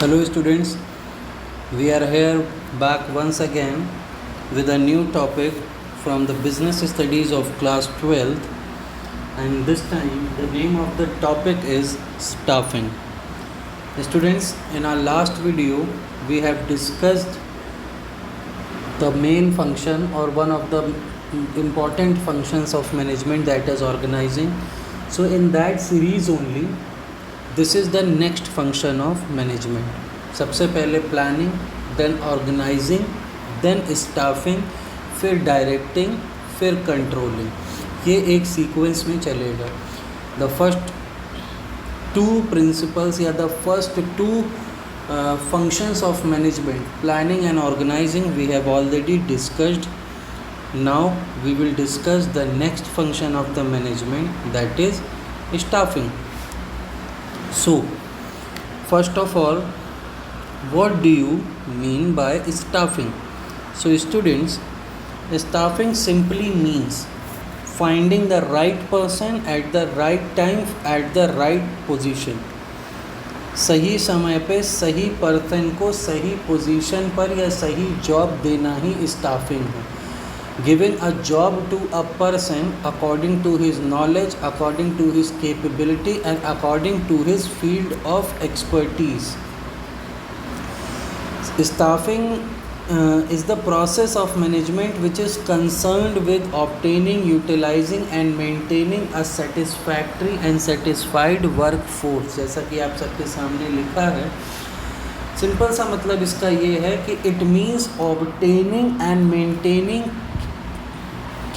Hello students, we are here back once again with a new topic from the business studies of class 12th, and this time the name of the topic is staffing. Students, in our last video we have discussed the main function or one of the important functions of management, that is organizing. So in that series only, this is the next function of management. सबसे पहले planning, then organising, then staffing, फिर directing, फिर controlling. ये एक sequence में चलेगा. The first two principles या the first two functions of management, planning and organizing, we have already discussed. Now we will discuss the next function of the management, that is staffing. So first of all, what do you mean by staffing? So students, staffing simply means finding the right person at the right time at the right position. सही समय पे सही person को सही position पर या सही job देना ही स्टाफिंग है. Giving a job to a person according to his knowledge, according to his capability and according to his field of expertise. Staffing is the process of management which is concerned with obtaining, utilizing and maintaining a satisfactory and satisfied workforce. जैसा कि आप सबके सामने लिखा है, simple सा मतलब इसका ये है कि it means obtaining and maintaining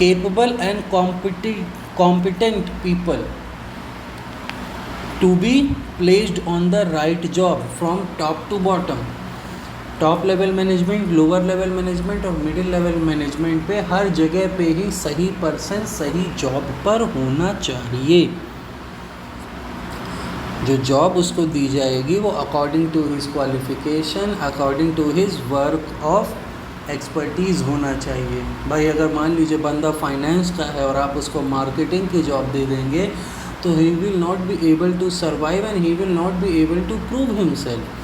capable and competent people to be placed on the right job from top to bottom. Top level management, lower level management और मिडिल लेवल मैनेजमेंट पे हर जगह पे ही सही पर्सन सही जॉब पर होना चाहिए. जो जॉब उसको दी जाएगी वो according to his qualification, according to his work of expertise होना चाहिए. भाई अगर मान लीजिए बंदा फाइनेंस का है और आप उसको मार्केटिंग की जॉब दे देंगे तो he will not be able to survive and he will not be able to prove himself.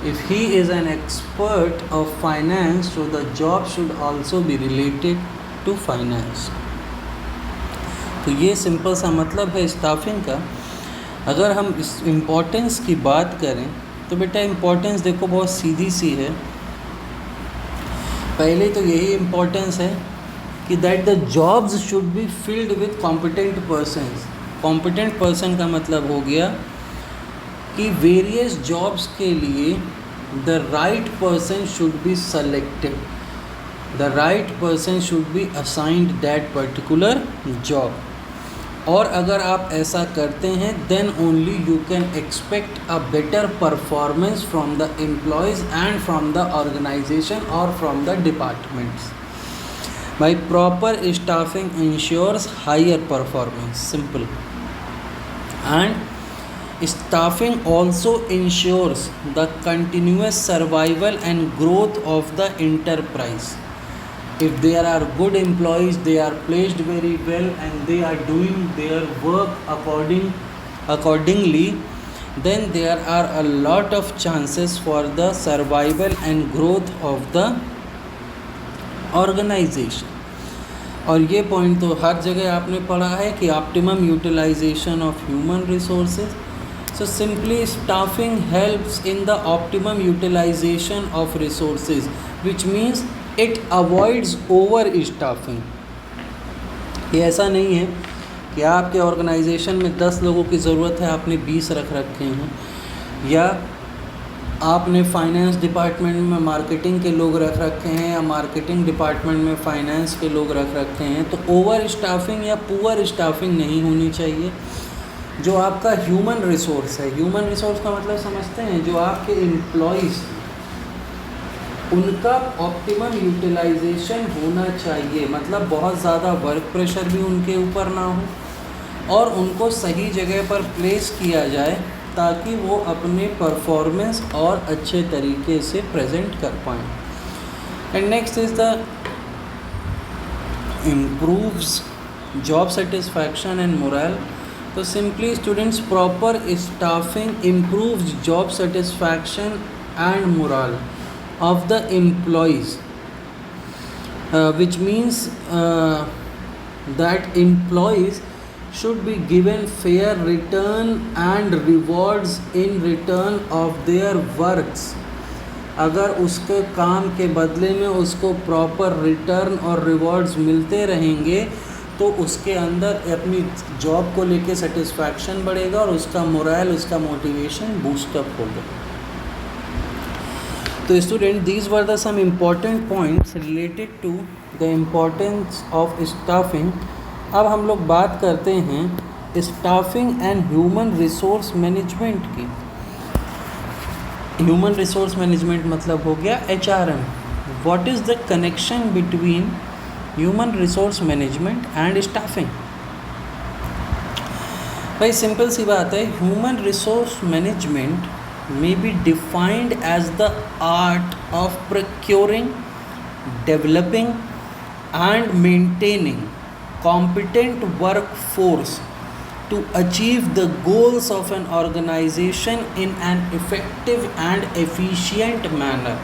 If he is an expert of finance, so the job should also be related to finance. तो ये simple सा मतलब है staffing का. अगर हम इस importance की बात करें तो बेटा इम्पोर्टेंस देखो बहुत सीधी सी है. पहले तो यही इम्पोर्टेंस है कि that the jobs should be filled with competent persons. Competent person का मतलब हो गया कि वेरियस जॉब्स के लिए the right person should be selected, the right person should be assigned that particular job. और अगर आप ऐसा करते हैं then only you can expect a better performance from the employees and from the organisation और from the departments. By proper staffing ensures higher performance, simple. And staffing also ensures the continuous survival and growth of the enterprise. If there are good employees, they are placed very well and they are doing their work accordingly, then there are a lot of chances for the survival and growth of the organization. और ये point तो हर जगह आपने पढ़ा है कि optimum utilisation of human resources. So simply staffing helps in the optimum utilization of resources, which means it avoids overstaffing. ये ऐसा नहीं है कि आपके ऑर्गेनाइजेशन में 10 लोगों की ज़रूरत है, आपने 20 रख रखे हैं, या आपने फाइनेंस डिपार्टमेंट में मार्केटिंग के लोग रख रखे हैं या मार्केटिंग डिपार्टमेंट में फाइनेंस के लोग रख रखे हैं. तो ओवर स्टाफिंग या पुअर स्टाफिंग नहीं होनी चाहिए. जो आपका ह्यूमन रिसोर्स है, ह्यूमन रिसोर्स का मतलब समझते हैं, जो आपके एम्प्लॉयज़ उनका ऑप्टिमम यूटिलाइजेशन होना चाहिए. मतलब बहुत ज़्यादा वर्क प्रेशर भी उनके ऊपर ना हो और उनको सही जगह पर प्लेस किया जाए ताकि वो अपने परफॉर्मेंस और अच्छे तरीके से प्रेजेंट कर पाएँ. And next is the improves job satisfaction and morale. तो simply students, proper staffing improves job satisfaction and morale of the employees, which means that employees should be given fair return and rewards in return of their works. अगर उसके काम के बदले में उसको proper return और rewards मिलते रहेंगे तो उसके अंदर अपनी जॉब को लेके सेटिस्फैक्शन बढ़ेगा और उसका मोरल, उसका मोटिवेशन बूस्टअप होगा. तो student, these were the some important points related to the importance of staffing. अब हम लोग बात करते हैं staffing and human resource management की. ह्यूमन रिसोर्स मैनेजमेंट मतलब हो गया HRM. What is the connection between human resource management and staffing? भाई सिंपल सी बात है, human resource management may be defined as the art of procuring, developing and maintaining competent workforce to achieve the goals of an organization in an effective and efficient manner.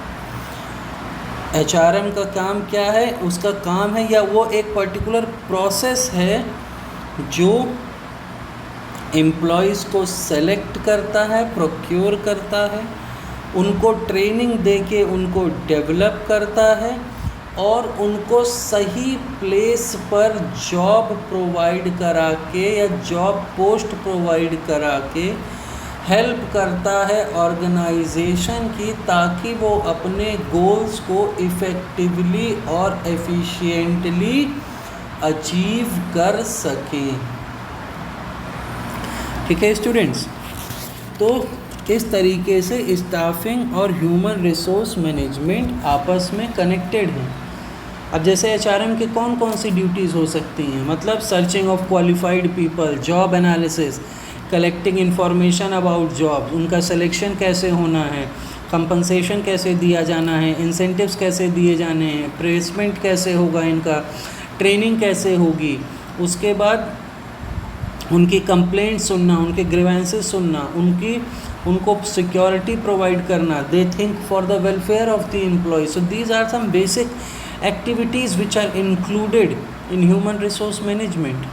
HRM का काम क्या है? उसका काम है या वो एक पर्टिकुलर प्रोसेस है जो एम्प्लॉयज़ को सेलेक्ट करता है, प्रोक्योर करता है, उनको ट्रेनिंग देके उनको डेवलप करता है और उनको सही प्लेस पर जॉब प्रोवाइड करा के या जॉब पोस्ट प्रोवाइड करा के हेल्प करता है ऑर्गेनाइजेशन की, ताकि वो अपने गोल्स को इफ़ेक्टिवली और एफिशिएंटली अचीव कर सके. ठीक है स्टूडेंट्स, तो इस तरीके से स्टाफिंग और ह्यूमन रिसोर्स मैनेजमेंट आपस में कनेक्टेड हैं. अब जैसे HRM की कौन कौन सी ड्यूटीज़ हो सकती हैं, मतलब searching of qualified people, job analysis, collecting information about job, उनका सिलेक्शन कैसे होना है, कंपनसेशन कैसे दिया जाना है, इंसेंटिव्स कैसे दिए जाने हैं, प्लेसमेंट कैसे होगा इनका, ट्रेनिंग कैसे होगी, उसके बाद उनकी कंप्लेंट सुनना, उनके ग्रीवेंसेस सुनना, उनको सिक्योरिटी प्रोवाइड करना. They think for the welfare of the employee. So these are some basic activities which are included in human resource management.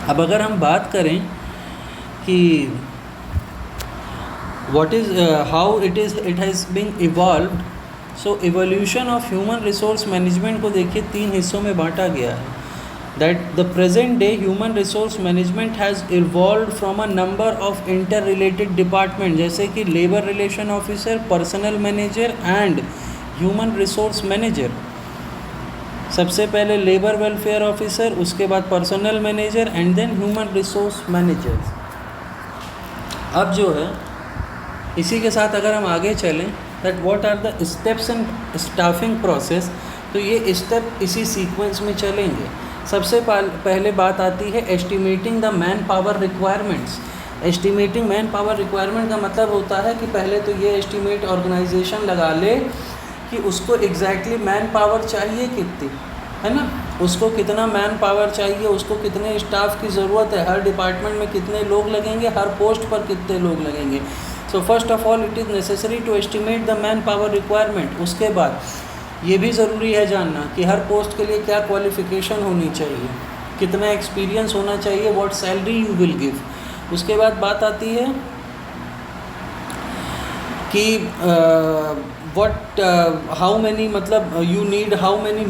अब अगर हम बात करें कि what is how it has been evolved, so evolution of human resource management को देखिए 3 हिस्सों में बांटा गया है. That the present day human resource management has evolved from a number of interrelated departments, जैसे कि labor relation officer, personnel manager and human resource manager. सबसे पहले लेबर वेलफेयर ऑफिसर, उसके बाद personal manager and then human resource manager. अब जो है इसी के साथ अगर हम आगे चलें, that what are the steps in staffing process, तो ये स्टेप इसी सीक्वेंस में चलेंगे. सबसे पहले बात आती है estimating the man power requirements. Estimating man power requirement का मतलब होता है कि पहले तो ये एस्टिमेट ऑर्गेनाइजेशन लगा ले कि उसको एग्जैक्टली मैन पावर चाहिए कितनी, है ना, उसको कितना मैन पावर चाहिए, उसको कितने स्टाफ की ज़रूरत है, हर डिपार्टमेंट में कितने लोग लगेंगे, हर पोस्ट पर कितने लोग लगेंगे. So first of all it is necessary to estimate the man power requirement. उसके बाद ये भी ज़रूरी है जानना कि हर पोस्ट के लिए क्या क्वालिफ़िकेशन होनी चाहिए, कितना एक्सपीरियंस होना चाहिए, what salary you will give. उसके बाद बात आती है कि हाउ मैनी, मतलब you need how many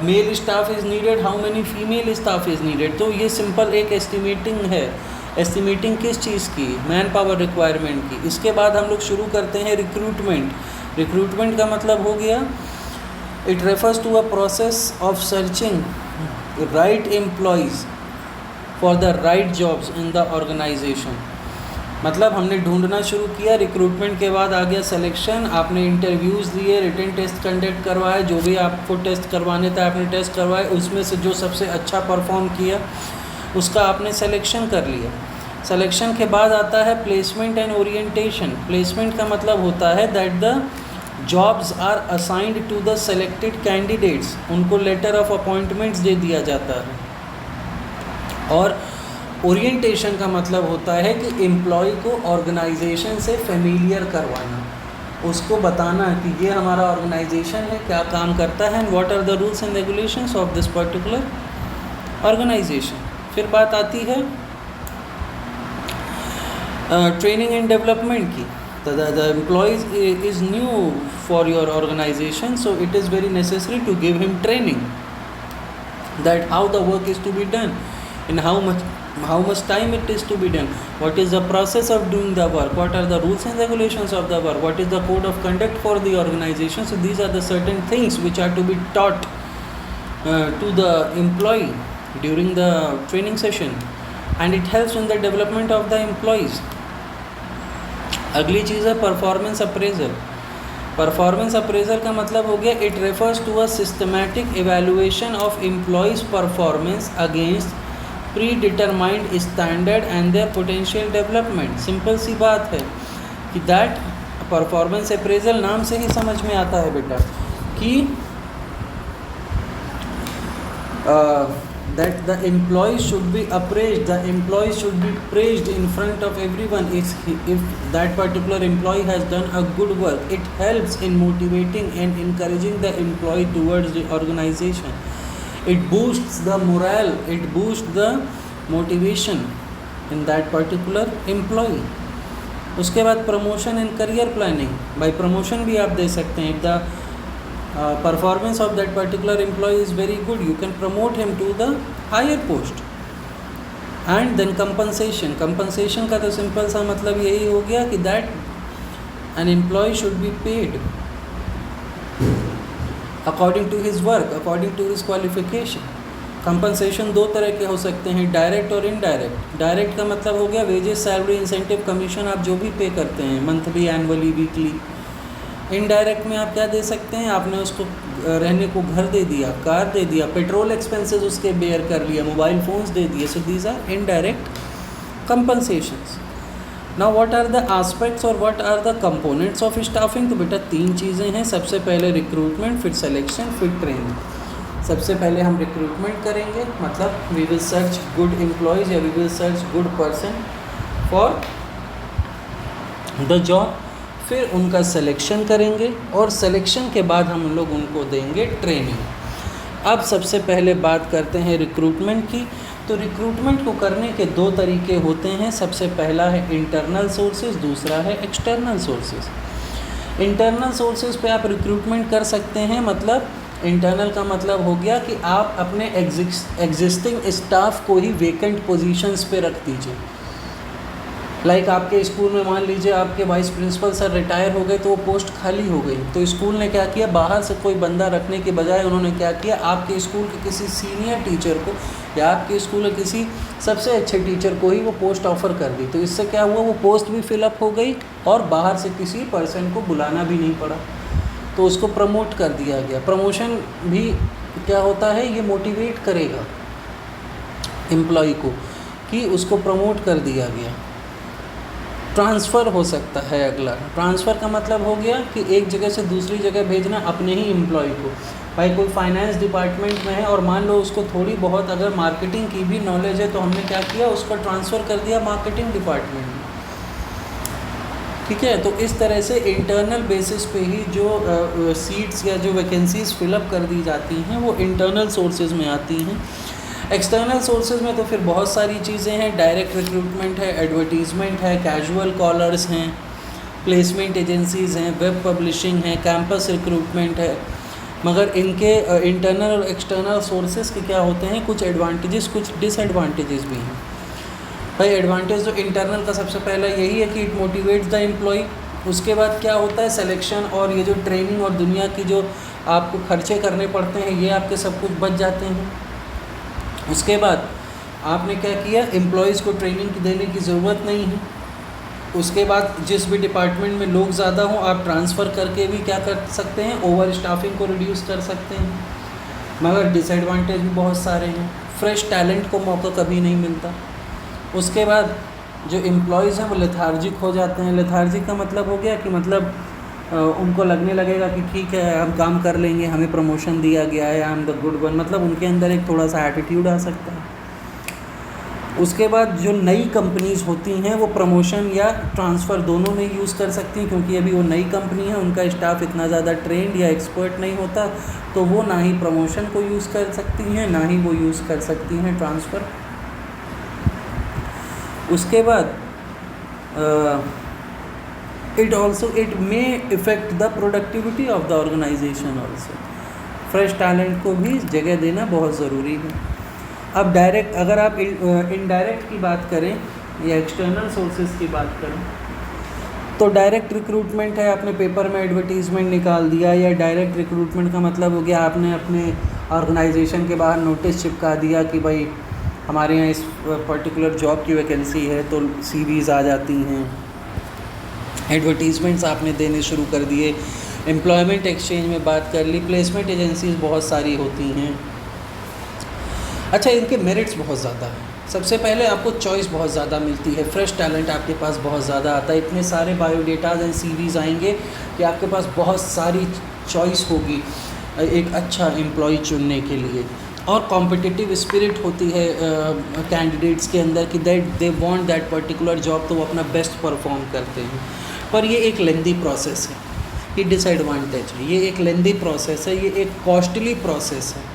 mail staff is needed, how many female staff is needed. तो ये सिंपल एक एस्टिमेटिंग है. एस्टिमेटिंग किस चीज़ की? मैन पावर रिक्वायरमेंट की. इसके बाद हम लोग शुरू करते हैं रिक्रूटमेंट. रिक्रूटमेंट का मतलब हो गया, it refers to a process of searching right employees for the right jobs in the organisation. मतलब हमने ढूंढना शुरू किया, रिक्रूटमेंट के बाद आ गया सिलेक्शन, आपने इंटरव्यूज़ दिए, रिटन टेस्ट कंडक्ट करवाए, जो भी आपको टेस्ट करवाने थे आपने टेस्ट करवाए, उसमें से जो सबसे अच्छा परफॉर्म किया उसका आपने सिलेक्शन कर लिया. सिलेक्शन के बाद आता है प्लेसमेंट एंड ओरिएंटेशन. प्लेसमेंट का मतलब होता है that the jobs are assigned to the selected candidates. उनको लेटर ऑफ अपॉइंटमेंट्स दे दिया जाता है और ओरिएंटेशन का मतलब होता है कि एम्प्लॉय को ऑर्गेनाइजेशन से फेमिलियर करवाना, उसको बताना कि ये हमारा ऑर्गेनाइजेशन है, क्या काम करता है, and what are the rules and regulations of this particular organisation. फिर बात आती है ट्रेनिंग एंड डेवलपमेंट की। the employee is new for your organization, so it is very necessary to give him training that how the work is to be done and how much time it is to be done, what is the process of doing the work, what are the rules and regulations of the work, what is the code of conduct for the organization. So these are the certain things which are to be taught to the employee during the training session, and it helps in the development of the employees. अगली चीज़ है performance appraisal. Performance appraisal का मतलब हो गया it refers to a systematic evaluation of employees performance against predetermined standard and their potential development. Simple सी बात है कि दैट परफॉर्मेंस अप्रेजल नाम से ही समझ में आता है बेटा कि that the employee should be appraised, the employee should be praised in front of everyone. If that particular employee has done a good work, it helps in motivating and encouraging the employee towards the organization. It boosts the morale, it boosts the motivation in that particular employee. उसके बाद promotion and career planning, by promotion भी आप दे सकते हैं। The performance of that particular employee is very good, you can promote him to the higher post. And then compensation का तो simple सा मतलब यही हो गया कि that an employee should be paid according to his work, according to his qualification. Compensation दो तरह के हो सकते हैं, डायरेक्ट और इनडायरेक्ट। डायरेक्ट का मतलब हो गया वेजेस, सैलरी, इंसेंटिव, कमीशन, आप जो भी पे करते हैं मंथली, एनुअली, वीकली। इनडायरेक्ट में आप क्या दे सकते हैं, आपने उसको रहने को घर दे दिया, कार दे दिया, पेट्रोल एक्सपेंसेस उसके बेयर कर लिया, मोबाइल फ़ोन्स दे दिए। So these are indirect compensations. Now what are the aspects और what are the components of staffing. तो बेटा 3 चीज़ें हैं। सबसे पहले रिक्रूटमेंट, फिर सिलेक्शन, फिर ट्रेनिंग। सबसे पहले हम रिक्रूटमेंट करेंगे, मतलब we will search good employees या we will search good person for the job. फिर उनका सिलेक्शन करेंगे और सिलेक्शन के बाद हम लोग उनको देंगे ट्रेनिंग। अब सबसे पहले बात करते हैं रिक्रूटमेंट की। तो रिक्रूटमेंट को करने के 2 तरीके होते हैं। सबसे पहला है इंटरनल सोर्सेज, दूसरा है एक्सटर्नल सोर्सेज। इंटरनल सोर्सेज पे आप रिक्रूटमेंट कर सकते हैं, मतलब इंटरनल का मतलब हो गया कि आप अपने एग्जिस्टिंग स्टाफ को ही वेकेंट पोजीशंस पे रख दीजिए। लाइक आपके स्कूल में मान लीजिए आपके वाइस प्रिंसिपल सर रिटायर हो गए, तो वो पोस्ट खाली हो गई, तो स्कूल ने क्या किया, बाहर से कोई बंदा रखने के बजाय उन्होंने क्या किया, आपके स्कूल के किसी सीनियर टीचर को या आपके स्कूल के किसी सबसे अच्छे टीचर को ही वो पोस्ट ऑफ़र कर दी। तो इससे क्या हुआ, वो पोस्ट भी फिलअप हो गई और बाहर से किसी पर्सन को बुलाना भी नहीं पड़ा, तो उसको प्रमोट कर दिया गया। प्रमोशन भी क्या होता है, ये मोटिवेट करेगा एम्प्लॉय को कि उसको प्रमोट कर दिया गया। ट्रांसफ़र हो सकता है अगला। ट्रांसफ़र का मतलब हो गया कि एक जगह से दूसरी जगह भेजना अपने ही एम्प्लॉय को। भाई कोई फाइनेंस डिपार्टमेंट में है और मान लो उसको थोड़ी बहुत अगर मार्केटिंग की भी नॉलेज है, तो हमने क्या किया, उसको ट्रांसफ़र कर दिया मार्केटिंग डिपार्टमेंट में। ठीक है, तो इस तरह से इंटरनल बेसिस पे ही जो सीट्स या जो वैकेंसीज़ फिलअप कर दी जाती हैं वो इंटरनल सोर्सेज में आती हैं। एक्सटर्नल सोर्सेज में तो फिर बहुत सारी चीज़ें हैं। डायरेक्ट रिक्रूटमेंट है, एडवर्टीज़मेंट है, कैजुअल कॉलर्स हैं, प्लेसमेंट एजेंसीज़ हैं, वेब पब्लिशिंग है, कैंपस रिक्रूटमेंट है। मगर इनके इंटरनल और एक्सटर्नल सोर्सेज के क्या होते हैं, कुछ एडवांटेजेस, कुछ डिसएडवांटेजेस भी हैं। भाई एडवांटेज जो इंटरनल का सबसे पहला यही है कि इट मोटिवेट्स द एम्प्लॉय। उसके बाद क्या होता है, सिलेक्शन और ये जो ट्रेनिंग और दुनिया की जो आपको खर्चे करने पड़ते हैं, ये आपके सब कुछ बच जाते हैं। उसके बाद आपने क्या किया, एम्प्लॉयज़ को ट्रेनिंग देने की ज़रूरत नहीं है। उसके बाद जिस भी डिपार्टमेंट में लोग ज़्यादा हों, आप ट्रांसफ़र करके भी क्या कर सकते हैं, ओवर स्टाफिंग को रिड्यूस कर सकते हैं। मगर डिसएडवांटेज भी बहुत सारे हैं। फ्रेश टैलेंट को मौका कभी नहीं मिलता। उसके बाद जो एम्प्लॉयज़ हैं वो लेथार्जिक हो जाते हैं। लेथार्जिक का मतलब हो गया कि मतलब उनको लगने लगेगा कि ठीक है हम काम कर लेंगे, हमें प्रमोशन दिया गया है, I am the good one, मतलब उनके अंदर एक थोड़ा सा एटीट्यूड आ सकता है। उसके बाद जो नई कंपनीज़ होती हैं वो प्रमोशन या ट्रांसफ़र दोनों में यूज़ कर सकती हैं, क्योंकि अभी वो नई कंपनी है, उनका स्टाफ इतना ज़्यादा ट्रेंड या एक्सपर्ट नहीं होता, तो वो ना ही प्रमोशन को यूज़ कर सकती हैं, ना ही वो यूज़ कर सकती हैं ट्रांसफ़र। उसके बाद it may effect the productivity of the organisation also. Fresh talent को भी जगह देना बहुत ज़रूरी है। अब डायरेक्ट, अगर आप इनडायरेक्ट की बात करें या एक्सटर्नल सोर्सेज की बात करें, तो डायरेक्ट रिक्रूटमेंट है, आपने पेपर में एडवर्टीज़मेंट निकाल दिया, या डायरेक्ट रिक्रूटमेंट का मतलब हो गया आपने अपने ऑर्गेनाइजेशन के बाहर नोटिस चिपका दिया कि भाई हमारे यहाँ इस पर्टिकुलर जॉब की वैकेंसी है, तो सीवीज़ आ जाती हैं, एडवर्टीज़मेंट्स आपने देने शुरू कर दिए। एम्प्लॉयमेंट एक्सचेंज में बात कर ली, प्लेसमेंट एजेंसीज़ बहुत सारी होती हैं। अच्छा, इनके मेरिट्स बहुत ज़्यादा हैं। सबसे पहले आपको चॉइस बहुत ज़्यादा मिलती है, फ्रेश टैलेंट आपके पास बहुत ज़्यादा आता है, इतने सारे बायोडेटाज एंड सीवीज़ आएंगे कि आपके पास बहुत सारी चॉइस होगी एक अच्छा एम्प्लॉय चुनने के लिए। और कॉम्पिटिटिव स्पिरिट होती है कैंडिडेट्स के अंदर कि they want that particular job, तो वो अपना बेस्ट परफॉर्म करते हैं। पर ये एक लेंदी प्रोसेस है, ये डिसएडवांटेज है, ये एक लेंदी प्रोसेस है, ये एक कॉस्टली प्रोसेस है।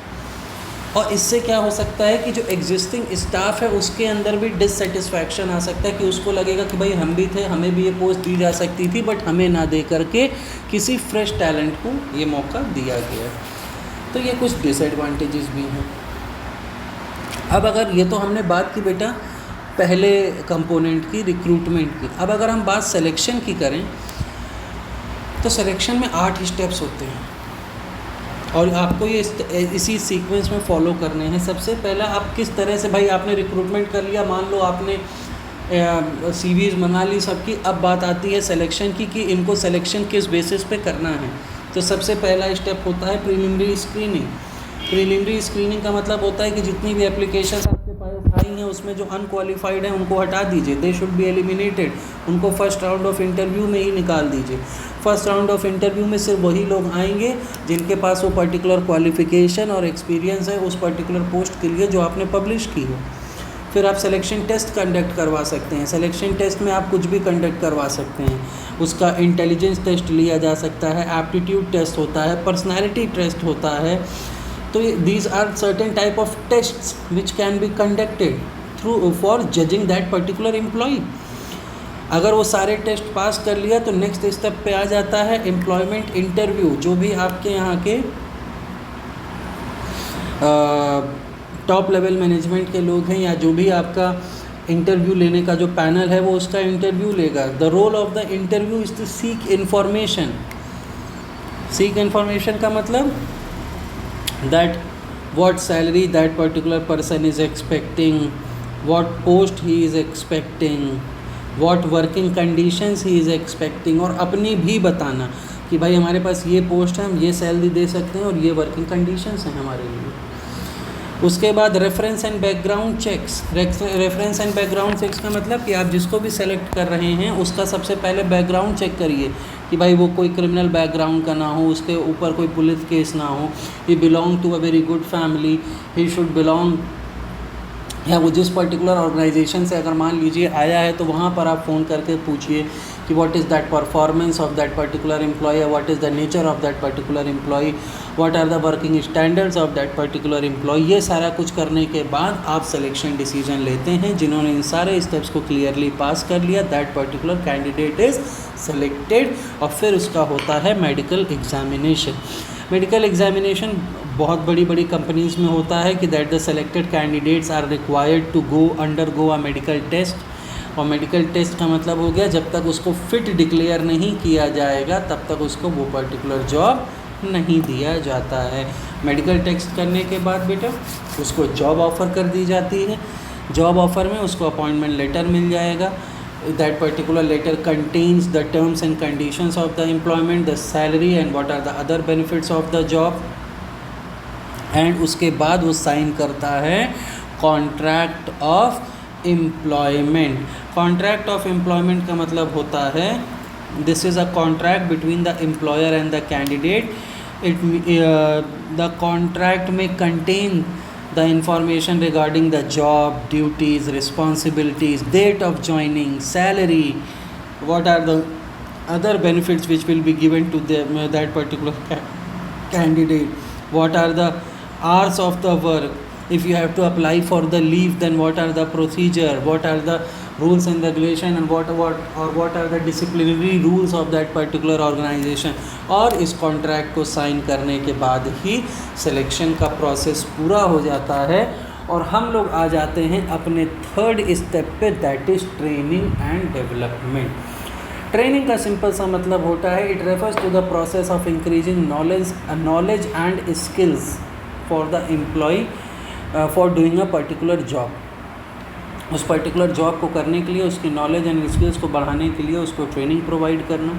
और इससे क्या हो सकता है कि जो एग्जिस्टिंग स्टाफ है उसके अंदर भी डिससेटिस्फैक्शन आ सकता है कि उसको लगेगा कि भाई हम भी थे, हमें भी ये पोस्ट दी जा सकती थी, बट हमें ना दे करके किसी फ्रेश टैलेंट को ये मौका दिया गया। तो ये कुछ डिसएडवांटेजेस भी हैं। अब अगर ये तो हमने बात की बेटा पहले कंपोनेंट की, रिक्रूटमेंट की। अब अगर हम बात सिलेक्शन की करें तो सिलेक्शन में 8 स्टेप्स होते हैं और आपको ये इसी सीक्वेंस में फॉलो करने हैं। सबसे पहला, आप किस तरह से, भाई आपने रिक्रूटमेंट कर लिया, मान लो आपने सीवीज़ मंगा ली सबकी, अब बात आती है सिलेक्शन की कि इनको सिलेक्शन किस बेसिस पे करना है। तो सबसे पहला स्टेप होता है प्रीलिमिनरी स्क्रीनिंग। प्रीलिमिनरी स्क्रीनिंग का मतलब होता है कि जितनी भी एप्लीकेशन आपके पास आई हैं उसमें जो अनक्वालिफाइड हैं उनको हटा दीजिए, दे शुड बी एलिमिनेटेड, उनको फर्स्ट राउंड ऑफ इंटरव्यू में ही निकाल दीजिए। फर्स्ट राउंड ऑफ इंटरव्यू में सिर्फ वही लोग आएंगे जिनके पास वो पर्टिकुलर क्वालिफ़िकेशन और एक्सपीरियंस है उस पर्टिकुलर पोस्ट के लिए जो आपने पब्लिश की हो। फिर आप सिलेक्शन टेस्ट कंडक्ट करवा सकते हैं। सिलेक्शन टेस्ट में आप कुछ भी कंडक्ट करवा सकते हैं, उसका इंटेलिजेंस टेस्ट लिया जा सकता है, एप्टीट्यूड टेस्ट होता है, पर्सनैलिटी टेस्ट होता है। तो these are certain type of tests which can be conducted through for judging that particular employee. अगर वो सारे टेस्ट पास कर लिया तो नेक्स्ट स्टेप पे आ जाता है एम्प्लॉयमेंट इंटरव्यू। जो भी आपके यहाँ के टॉप लेवल मैनेजमेंट के लोग हैं या जो भी आपका इंटरव्यू लेने का जो पैनल है वो उसका इंटरव्यू लेगा। The role of the interview is to seek information. Seek information का मतलब that what salary that particular person is expecting, what post he is expecting, what working conditions he is expecting, और अपनी भी बताना कि भाई हमारे पास ये पोस्ट है, हम ये सैलरी दे सकते हैं और ये वर्किंग कंडीशंस हैं हमारे लिए। उसके बाद reference and background checks. Reference and background checks का मतलब कि आप जिसको भी सेलेक्ट कर रहे हैं उसका सबसे पहले बैकग्राउंड चेक करिए कि भाई वो कोई क्रिमिनल बैकग्राउंड का ना हो, उसके ऊपर कोई पुलिस केस ना हो, he belong to a very good family, he should belong, या वो जिस पर्टिकुलर ऑर्गेनाइजेशन से अगर मान लीजिए आया है तो वहाँ पर आप फ़ोन करके पूछिए कि what is that performance of that particular employee, what is the nature of that particular employee, what are the working standards of that particular employee. ये सारा कुछ करने के बाद आप सिलेक्शन डिसीजन लेते हैं। जिन्होंने इन सारे स्टेप्स को क्लियरली पास कर लिया, that particular candidate is selected. और फिर उसका होता है मेडिकल एग्जामिनेशन। मेडिकल एग्जामिनेशन बहुत बड़ी बड़ी कंपनीज़ में होता है कि that the selected candidates are required to undergo a medical test. और मेडिकल टेस्ट का मतलब हो गया जब तक उसको फिट डिक्लेयर नहीं किया जाएगा तब तक उसको वो पर्टिकुलर जॉब नहीं दिया जाता है। मेडिकल टेस्ट करने के बाद बेटा उसको जॉब ऑफ़र कर दी जाती है। जॉब ऑफ़र में उसको अपॉइंटमेंट लेटर मिल जाएगा। That particular letter contains the terms and conditions of the employment, the salary and what are the other benefits of the job. And उसके बाद वो साइन करता है contract of employment. Contract of employment का मतलब होता है this is a contract between the employer and the candidate. The contract में contain the information regarding the job, duties, responsibilities, date of joining, salary, what are the other benefits which will be given to that particular candidate, what are the hours of the work, if you have to apply for the leave, then what are the procedure, what are the rules and regulation, and what are the disciplinary rules of that particular organization. और इस contract को sign करने के बाद ही selection का process पूरा हो जाता है और हम लोग आ जाते हैं अपने थर्ड स्टेप पे, that is training and development. Training का सिंपल सा मतलब होता है, it refers to the process of increasing knowledge and skills for the employee for doing a particular job. उस पर्टिकुलर जॉब को करने के लिए उसकी नॉलेज एंड स्किल्स को बढ़ाने के लिए उसको ट्रेनिंग प्रोवाइड करना.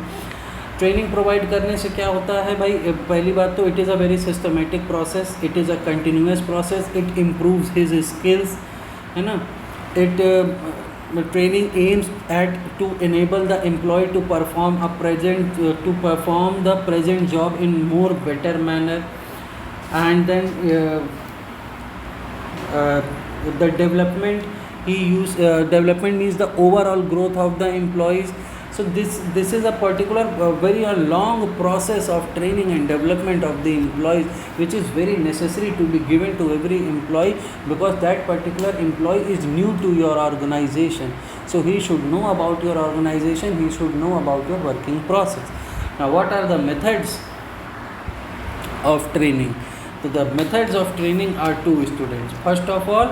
ट्रेनिंग प्रोवाइड करने से क्या होता है भाई, पहली बात तो it is a very systematic process, it is a continuous process, it improves his skills, है ना. It training aims at to enable the employee to perform the present job in more better manner. And then the development means the overall growth of the employees. So this is a particular very long process of training and development of the employees, which is very necessary to be given to every employee, because that particular employee is new to your organization, so he should know about your organization, he should know about your working process. Now what are the methods of training? So the methods of training are two, students. First of all,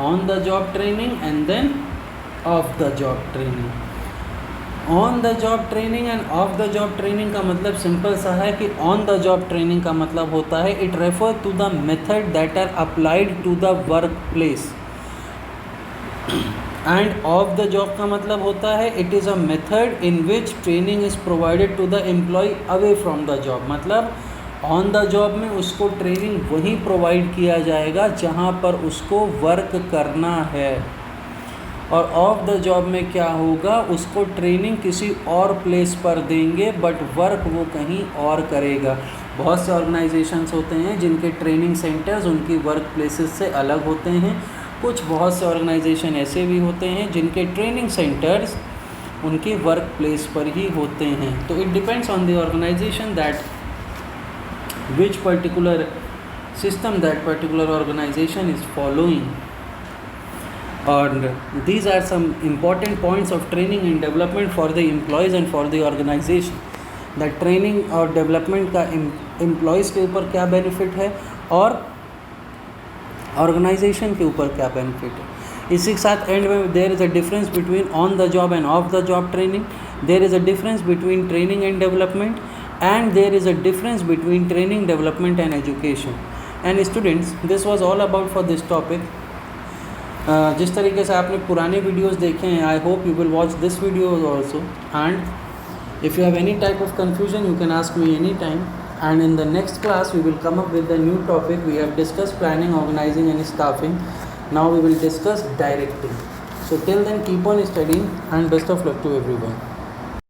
on the job training, and then off the job training. On the job training and off the job training का मतलब simple सा है कि on the job training का मतलब होता है it refers to the method that are applied to the workplace. And off the job का मतलब होता है it is a method in which training is provided to the employee away from the job. मतलब on the job में उसको training वहीं provide किया जाएगा जहाँ पर उसको वर्क करना है, और ऑफ द जॉब में क्या होगा, उसको ट्रेनिंग किसी और प्लेस पर देंगे बट वर्क वो कहीं और करेगा. बहुत से ऑर्गेनाइजेशंस होते हैं जिनके ट्रेनिंग सेंटर्स उनकी वर्क प्लेसेस से अलग होते हैं. कुछ बहुत से ऑर्गेनाइजेशन ऐसे भी होते हैं जिनके ट्रेनिंग सेंटर्स उनकी वर्क प्लेस पर ही होते हैं. तो it depends on the organisation that which particular system that particular organization is following. And these are some important points of training and development for the employees and for the organization. That training और development का employees के ऊपर क्या benefit है और organization के ऊपर क्या benefit है. इसी के साथ end में there is a difference between on the job and off the job training. There is a difference between training and development. And there is a difference between training, development and education. And students, this was all about for this topic. जिस तरीके से आपने पुराने videos देखे हैं, I hope you will watch this video also. And if you have any type of confusion, you can ask me anytime. And in the next class, we will come up with a new topic. We have discussed planning, organizing and staffing. Now we will discuss directing. So till then, keep on studying and best of luck to everyone.